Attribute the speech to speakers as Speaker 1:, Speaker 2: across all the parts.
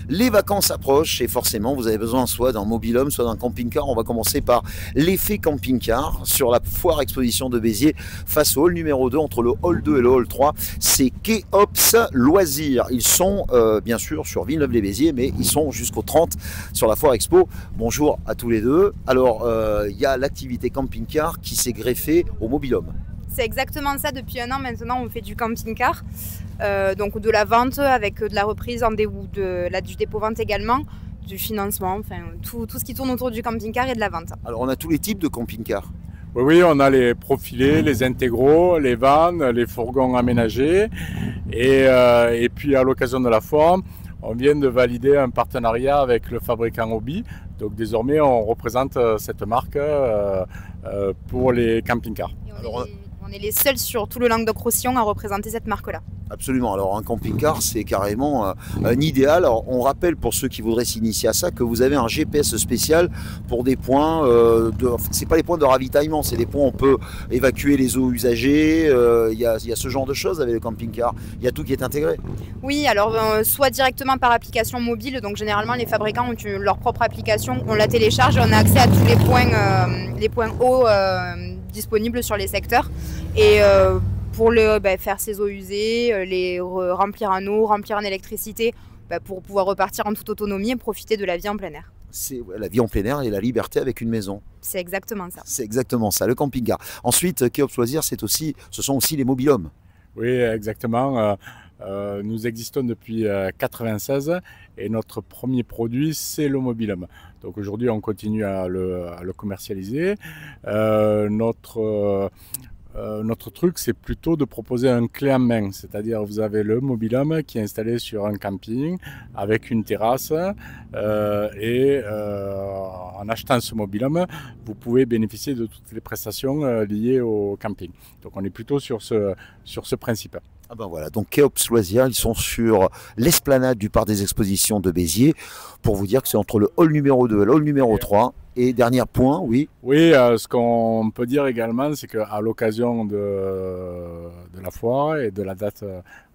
Speaker 1: Les vacances approchent et forcément vous avez besoin soit d'un mobil-home, soit d'un camping-car. On va commencer par l'effet camping-car sur la foire exposition de Béziers face au hall numéro 2, entre le hall 2 et le hall 3. C'est Keops Loisirs. Ils sont bien sûr sur Villeneuve-les-Béziers, mais ils sont jusqu'au 30 sur la foire expo. Bonjour à tous les deux. Alors il y a l'activité camping-car qui s'est greffée au mobil-home.
Speaker 2: C'est exactement ça, depuis un an maintenant on fait du camping-car, donc de la vente avec de la reprise ou du dépôt-vente également, du financement, enfin tout ce qui tourne autour du camping-car et de la vente.
Speaker 1: Alors on a tous les types de camping-car.
Speaker 3: Oui, on a les profilés, les intégraux, les vannes, les fourgons aménagés et puis à l'occasion de la foire, on vient de valider un partenariat avec le fabricant Hobby. Donc désormais on représente cette marque pour les camping-cars.
Speaker 2: On est les seuls sur tout le Languedoc-Roussillon à représenter cette marque-là.
Speaker 1: Absolument. Alors un camping-car, c'est carrément un idéal. Alors, on rappelle pour ceux qui voudraient s'initier à ça que vous avez un GPS spécial pour des points c'est pas les points de ravitaillement, c'est des points où on peut évacuer les eaux usagées. Il y a ce genre de choses avec le camping-car. Il y a tout qui est intégré.
Speaker 2: Oui, alors soit directement par application mobile. Donc généralement les fabricants ont leur propre application, on la télécharge et on a accès à tous les points eau disponibles sur les secteurs. Et pour faire ses eaux usées, les remplir en eau, remplir en électricité, pour pouvoir repartir en toute autonomie et profiter de la vie en plein air.
Speaker 1: C'est la vie en plein air et la liberté avec une maison.
Speaker 2: C'est exactement ça.
Speaker 1: C'est exactement ça, le camping-car. Ensuite, Keops Loisirs, ce sont aussi les mobil-homes.
Speaker 3: Oui, exactement. Nous existons depuis 1996 et notre premier produit, c'est le mobil-home. Donc aujourd'hui, on continue à le commercialiser. Notre truc, c'est plutôt de proposer un clé en main, c'est-à-dire vous avez le mobil-home qui est installé sur un camping avec une terrasse en achetant ce mobil-home, vous pouvez bénéficier de toutes les prestations liées au camping. Donc on est plutôt sur ce principe.
Speaker 1: Ah ben voilà, donc Keops Loisirs, ils sont sur l'esplanade du parc des expositions de Béziers, pour vous dire que c'est entre le hall numéro 2 et le hall numéro 3. Et dernier point, oui.
Speaker 3: Oui, ce qu'on peut dire également, c'est qu'à l'occasion de la foire et de la date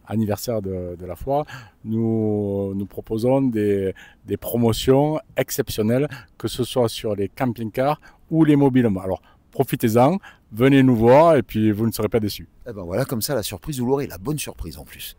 Speaker 3: anniversaire de la foire, nous proposons des promotions exceptionnelles, que ce soit sur les camping-cars ou les mobil-homes. Alors, profitez-en, venez nous voir et puis vous ne serez pas déçus.
Speaker 1: Et ben voilà, comme ça, la surprise, vous l'aurez, la bonne surprise en plus.